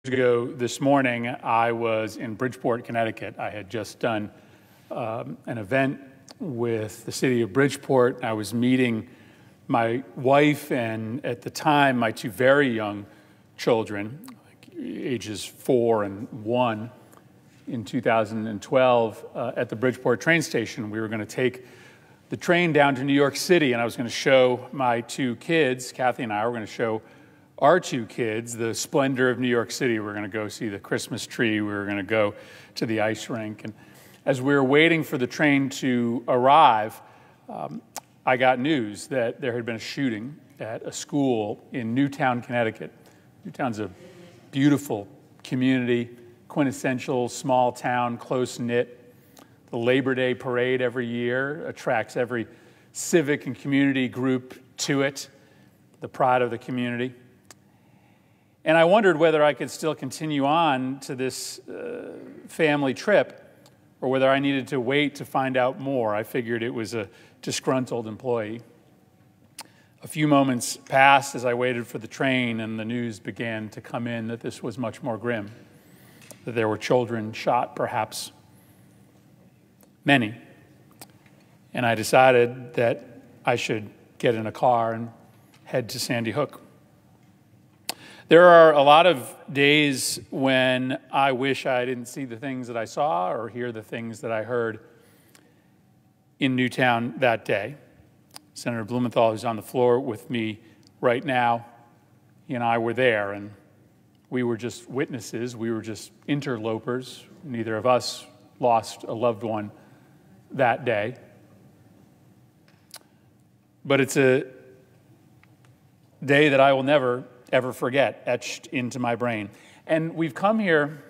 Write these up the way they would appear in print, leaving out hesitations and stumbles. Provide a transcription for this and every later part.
Ago this morning, I was in Bridgeport, Connecticut. I had just done an event with the city of Bridgeport. I was meeting my wife and, at the time, my two very young children, ages 4 and 1, in 2012 at the Bridgeport train station. We were going to take the train down to New York City, and I was going to show my two kids, Kathy and I were going to show our two kids the splendor of New York City. We were going to go see the Christmas tree. We were going to go to the ice rink. And as we were waiting for the train to arrive, I got news that there had been a shooting at a school in Newtown, Connecticut. Newtown's a beautiful community, quintessential small town, close-knit. The Labor Day parade every year attracts every civic and community group to it, the pride of the community. And I wondered whether I could still continue on to this family trip or whether I needed to wait to find out more. I figured it was a disgruntled employee. A few moments passed as I waited for the train, and the news began to come in that this was much more grim, that there were children shot, perhaps many. And I decided that I should get in a car and head to Sandy Hook. There are a lot of days when I wish I didn't see the things that I saw or hear the things that I heard in Newtown that day. Senator Blumenthal, who's on the floor with me right now, he and I were there, and we were just witnesses. We were just interlopers. Neither of us lost a loved one that day. But it's a day that I will never ever forget, etched into my brain. And we've come here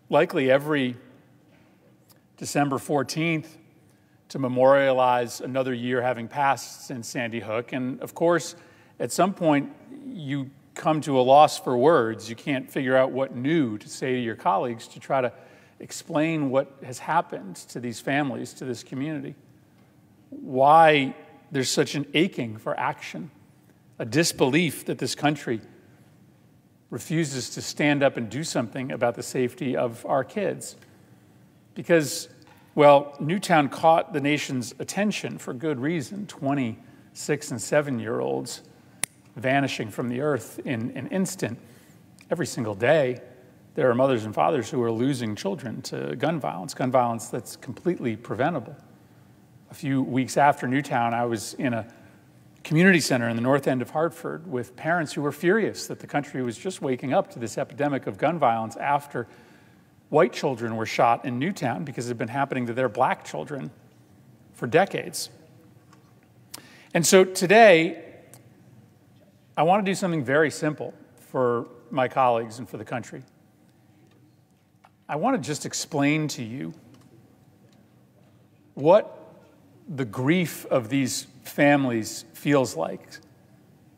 likely every December 14th to memorialize another year having passed since Sandy Hook. And of course, at some point, you come to a loss for words. You can't figure out what new to say to your colleagues to try to explain what has happened to these families, to this community. Why there's such an aching for action, a disbelief that this country refuses to stand up and do something about the safety of our kids. Because, well, Newtown caught the nation's attention for good reason. 26 and 7-year-olds vanishing from the earth in an instant. Every single day, there are mothers and fathers who are losing children to gun violence that's completely preventable. A few weeks after Newtown, I was in a community center in the north end of Hartford with parents who were furious that the country was just waking up to this epidemic of gun violence after white children were shot in Newtown because it had been happening to their black children for decades. And so today, I want to do something very simple for my colleagues and for the country. I want to just explain to you what the grief of these families feels like,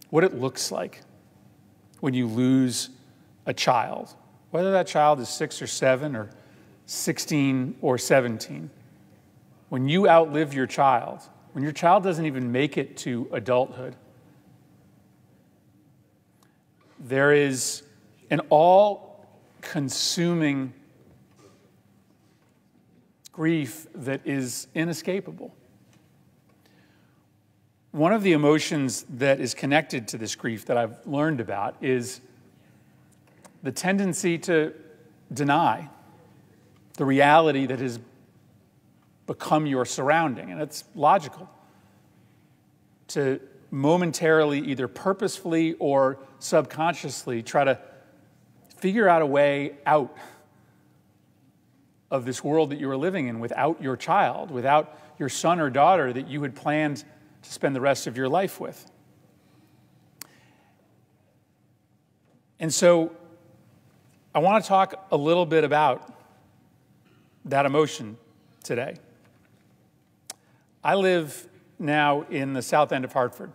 what it looks like when you lose a child, whether that child is 6 or 7 or 16 or 17. When you outlive your child, when your child doesn't even make it to adulthood, there is an all-consuming grief that is inescapable. One of the emotions that is connected to this grief that I've learned about is the tendency to deny the reality that has become your surrounding. And it's logical to momentarily, either purposefully or subconsciously, try to figure out a way out of this world that you are living in without your child, without your son or daughter that you had planned to spend the rest of your life with. And so I want to talk a little bit about that emotion today. I live now in the south end of Hartford.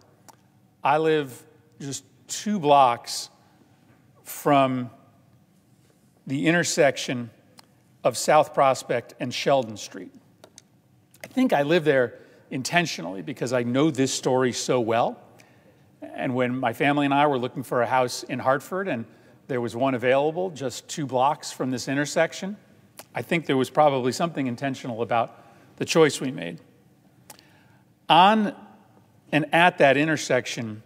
I live just 2 blocks from the intersection of South Prospect and Sheldon Street. I think I live there intentionally because I know this story so well. And when my family and I were looking for a house in Hartford and There was one available just 2 blocks from this intersection. I think there was probably something intentional about the choice we made. On and at that intersection,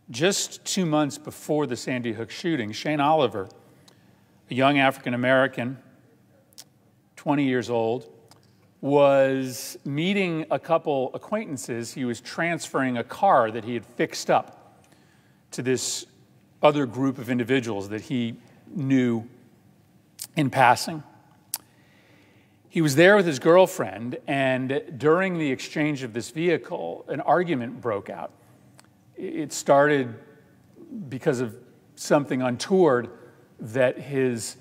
just 2 months before the Sandy Hook shooting, Shane Oliver, a young African-American, 20 years old, was meeting a couple acquaintances. He was transferring a car that he had fixed up to this other group of individuals that he knew in passing. He was there with his girlfriend, and during the exchange of this vehicle, an argument broke out. It started because of something untoward that his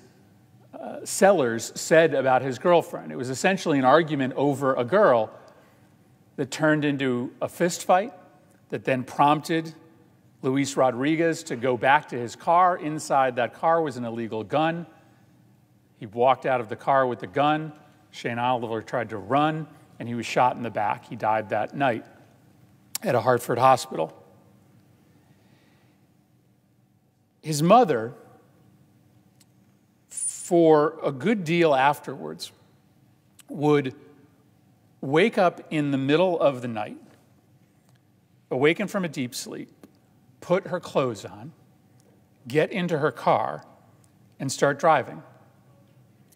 sellers said about his girlfriend. It was essentially an argument over a girl that turned into a fist fight that then prompted Luis Rodriguez to go back to his car. Inside that car was an illegal gun. He walked out of the car with the gun. Shane Oliver tried to run, and he was shot in the back. He died that night at a Hartford hospital. His mother, for a good deal afterwards, would wake up in the middle of the night, awaken from a deep sleep, put her clothes on, get into her car, and start driving.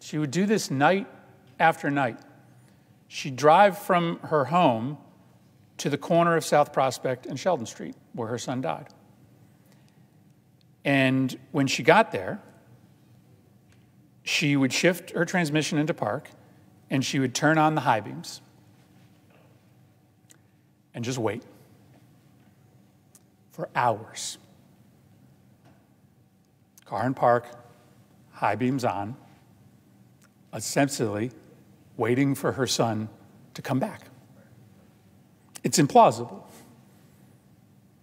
She would do this night after night. She'd drive from her home to the corner of South Prospect and Sheldon Street, where her son died. And when she got there, she would shift her transmission into park, and she would turn on the high beams and just wait for hours. Car in park, high beams on, essentially waiting for her son to come back. It's implausible.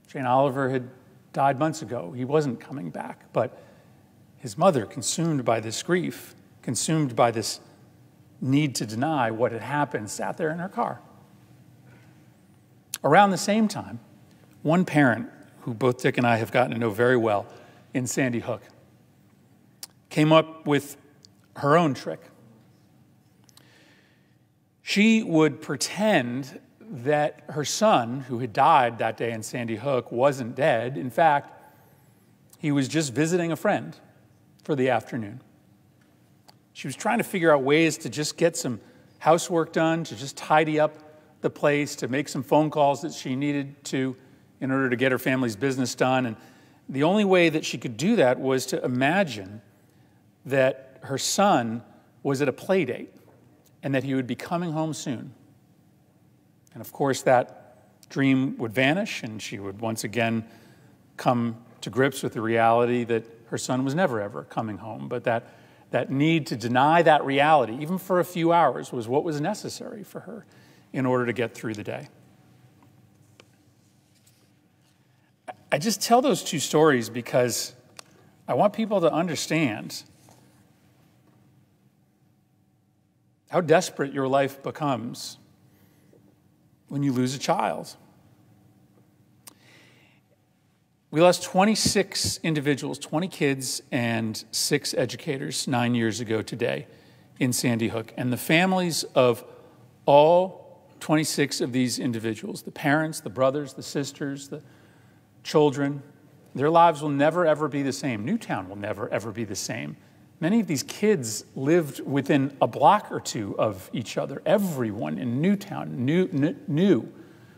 Shane Oliver had died months ago. He wasn't coming back, but his mother, consumed by this grief, consumed by this need to deny what had happened, sat there in her car. Around the same time, one parent, who both Dick and I have gotten to know very well in Sandy Hook, came up with her own trick. She would pretend that her son, who had died that day in Sandy Hook, wasn't dead. In fact, he was just visiting a friend for the afternoon. She was trying to figure out ways to just get some housework done, to just tidy up the place, to make some phone calls that she needed to in order to get her family's business done. And the only way that she could do that was to imagine that her son was at a play date and that he would be coming home soon. And of course, that dream would vanish, and she would once again come to grips with the reality that her son was never, ever coming home. But that need to deny that reality, even for a few hours, was what was necessary for her in order to get through the day. I just tell those two stories because I want people to understand how desperate your life becomes when you lose a child. We lost 26 individuals, 20 kids and 6 educators 9 years ago today in Sandy Hook. And the families of all 26 of these individuals, the parents, the brothers, the sisters, the children, their lives will never, ever be the same. Newtown will never, ever be the same. Many of these kids lived within a block or two of each other. Everyone in Newtown knew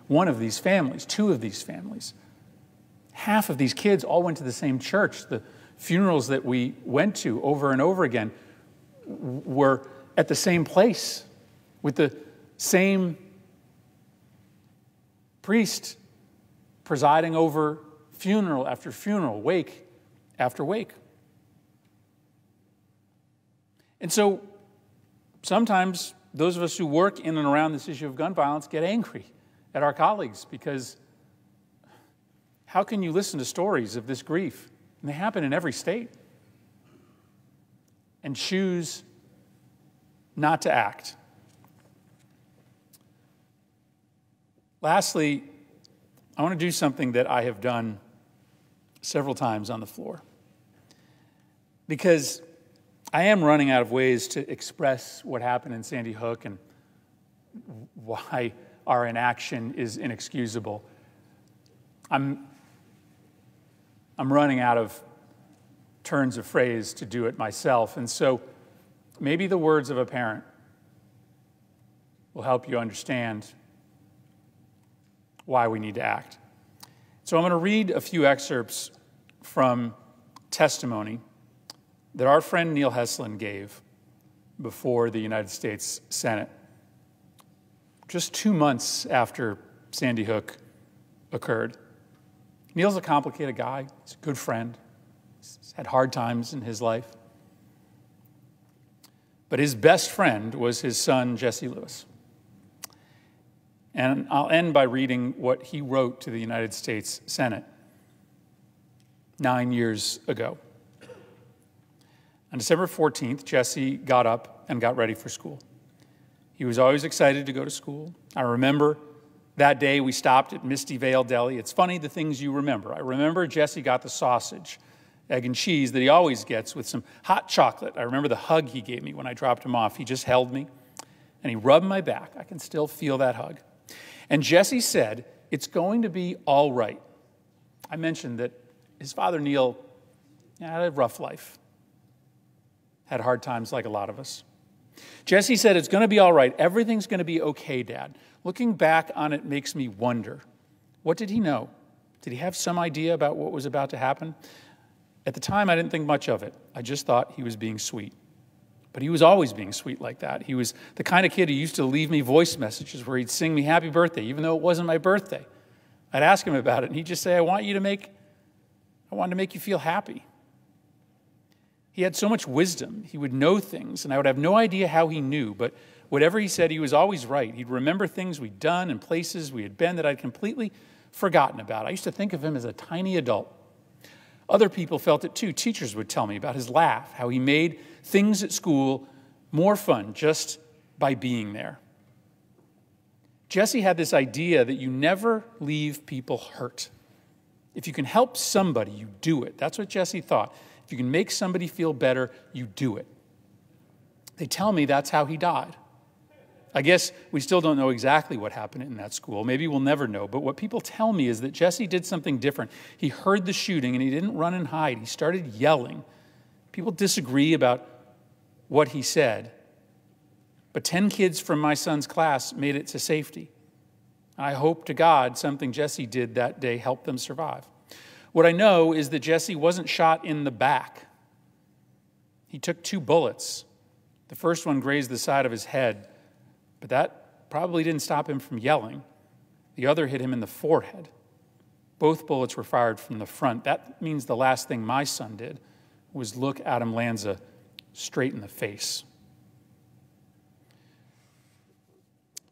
one of these families, 2 of these families. Half of these kids all went to the same church. The funerals that we went to over and over again were at the same place with the same priest presiding over funeral after funeral, wake after wake. And so sometimes those of us who work in and around this issue of gun violence get angry at our colleagues because how can you listen to stories of this grief, and they happen in every state, and choose not to act? Lastly, I want to do something that I have done several times on the floor. because I am running out of ways to express what happened in Sandy Hook and why our inaction is inexcusable. I'm running out of turns of phrase to do it myself, and so maybe the words of a parent will help you understand why we need to act. So I'm going to read a few excerpts from testimony that our friend Neil Heslin gave before the United States Senate just 2 months after Sandy Hook occurred. Neil's a complicated guy. He's a good friend. He's had hard times in his life. But his best friend was his son, Jesse Lewis. And I'll end by reading what he wrote to the United States Senate 9 years ago. On December 14th, Jesse got up and got ready for school. He was always excited to go to school. I remember that day we stopped at Misty Vale Deli. It's funny the things you remember. I remember Jesse got the sausage, egg and cheese that he always gets with some hot chocolate. I remember the hug he gave me when I dropped him off. He just held me and he rubbed my back. I can still feel that hug. And Jesse said, "It's going to be all right." I mentioned that his father, Neil, had a rough life, had hard times like a lot of us. Jesse said, "It's going to be all right. Everything's going to be okay, Dad." Looking back on it makes me wonder, what did he know? Did he have some idea about what was about to happen? At the time, I didn't think much of it. I just thought he was being sweet. But he was always being sweet like that. He was the kind of kid who used to leave me voice messages where he'd sing me happy birthday, even though it wasn't my birthday. I'd ask him about it, and he'd just say, I wanted to make you feel happy. He had so much wisdom. He would know things, and I would have no idea how he knew, but whatever he said, he was always right. He'd remember things we'd done and places we had been that I'd completely forgotten about. I used to think of him as a tiny adult. Other people felt it too. Teachers would tell me about his laugh, how he made things at school more fun just by being there. Jesse had this idea that you never leave people hurt. If you can help somebody, you do it. That's what Jesse thought. If you can make somebody feel better, you do it. They tell me that's how he died. I guess we still don't know exactly what happened in that school. Maybe we'll never know. But what people tell me is that Jesse did something different. He heard the shooting and he didn't run and hide. He started yelling. People disagree about what he said. But 10 kids from my son's class made it to safety. I hope to God something Jesse did that day helped them survive. What I know is that Jesse wasn't shot in the back. He took 2 bullets. The first one grazed the side of his head, but that probably didn't stop him from yelling. The other hit him in the forehead. Both bullets were fired from the front. That means the last thing my son did was look Adam Lanza straight in the face.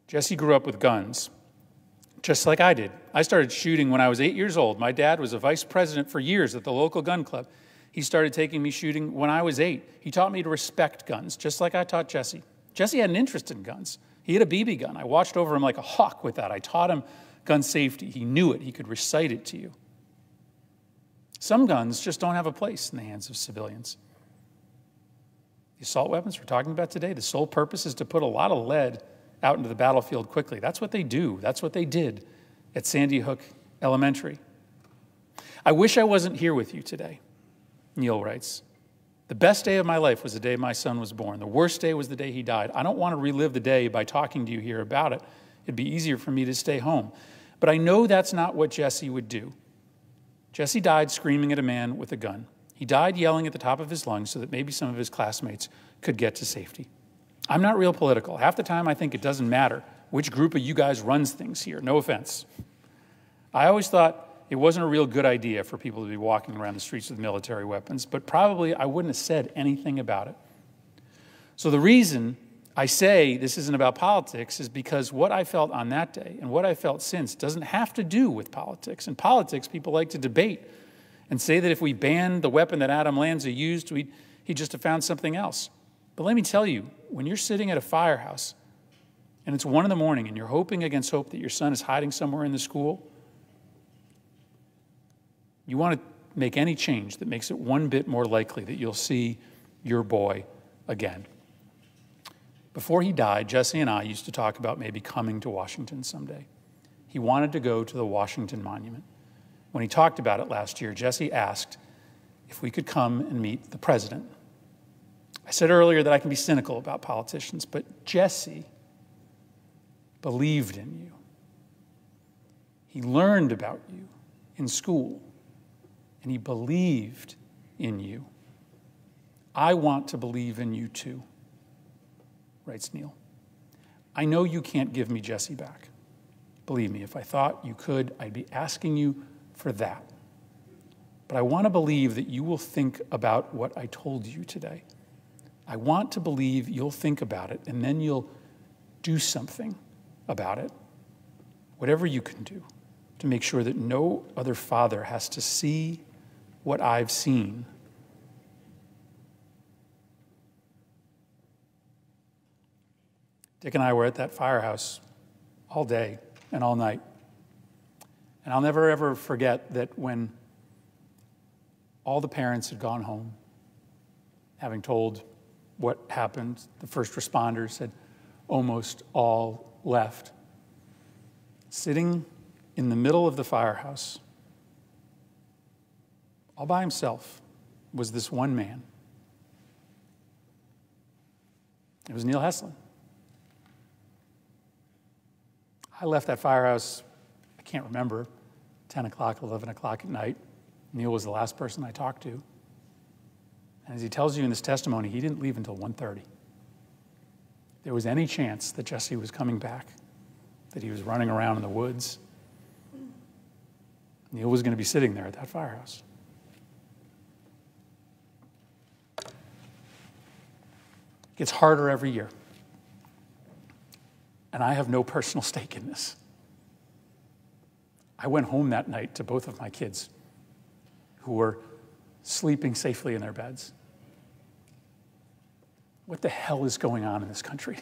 Jesse grew up with guns, just like I did. I started shooting when I was 8 years old. My dad was a vice president for years at the local gun club. He started taking me shooting when I was 8. He taught me to respect guns, just like I taught Jesse. Jesse had an interest in guns. He had a BB gun. I watched over him like a hawk with that. I taught him gun safety. He knew it. He could recite it to you. Some guns just don't have a place in the hands of civilians. The assault weapons we're talking about today, the sole purpose is to put a lot of lead out into the battlefield quickly. That's what they do. That's what they did at Sandy Hook Elementary. I wish I wasn't here with you today, Neil writes. The best day of my life was the day my son was born. The worst day was the day he died. I don't want to relive the day by talking to you here about it. It'd be easier for me to stay home. But I know that's not what Jesse would do. Jesse died screaming at a man with a gun. He died yelling at the top of his lungs so that maybe some of his classmates could get to safety. I'm not real political. Half the time I think it doesn't matter which group of you guys runs things here. No offense. I always thought it wasn't a real good idea for people to be walking around the streets with military weapons, but probably I wouldn't have said anything about it. So the reason I say this isn't about politics is because what I felt on that day and what I felt since doesn't have to do with politics. In politics, people like to debate and say that if we banned the weapon that Adam Lanza used, he'd just have found something else. But let me tell you, when you're sitting at a firehouse and it's 1 a.m. and you're hoping against hope that your son is hiding somewhere in the school, you want to make any change that makes it one bit more likely that you'll see your boy again. Before he died, Jesse and I used to talk about maybe coming to Washington someday. He wanted to go to the Washington Monument. When he talked about it last year, Jesse asked if we could come and meet the president. I said earlier that I can be cynical about politicians, but Jesse believed in you. He learned about you in school, and he believed in you. I want to believe in you too, writes Neil. I know you can't give me Jesse back. Believe me, if I thought you could, I'd be asking you for that. But I want to believe that you will think about what I told you today. I want to believe you'll think about it, and then you'll do something about it, whatever you can do, to make sure that no other father has to see what I've seen. Dick and I were at that firehouse all day and all night. And I'll never, ever forget that when all the parents had gone home, having told what happened, the first responders had almost all left. Sitting in the middle of the firehouse, all by himself, was this one man. It was Neil Heslin. I left that firehouse, I can't remember, 10 o'clock, 11 o'clock at night. Neil was the last person I talked to. And as he tells you in this testimony, he didn't leave until 1:30. There was any chance that Jesse was coming back, that he was running around in the woods, Neil was going to be sitting there at that firehouse. It gets harder every year. And I have no personal stake in this. I went home that night to both of my kids who were sleeping safely in their beds. What the hell is going on in this country?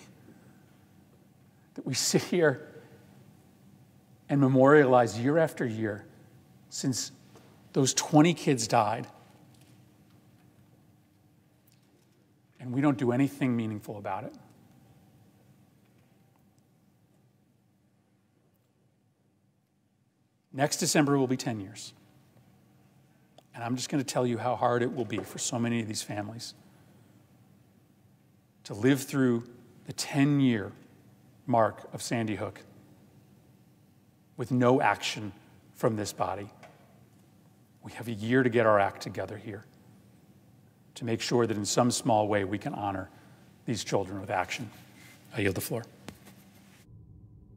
That we sit here and memorialize year after year since those 20 kids died, and we don't do anything meaningful about it. Next December will be 10 years. And I'm just going to tell you how hard it will be for so many of these families to live through the 10-year mark of Sandy Hook with no action from this body. We have a year to get our act together here to make sure that in some small way we can honor these children with action. I yield the floor.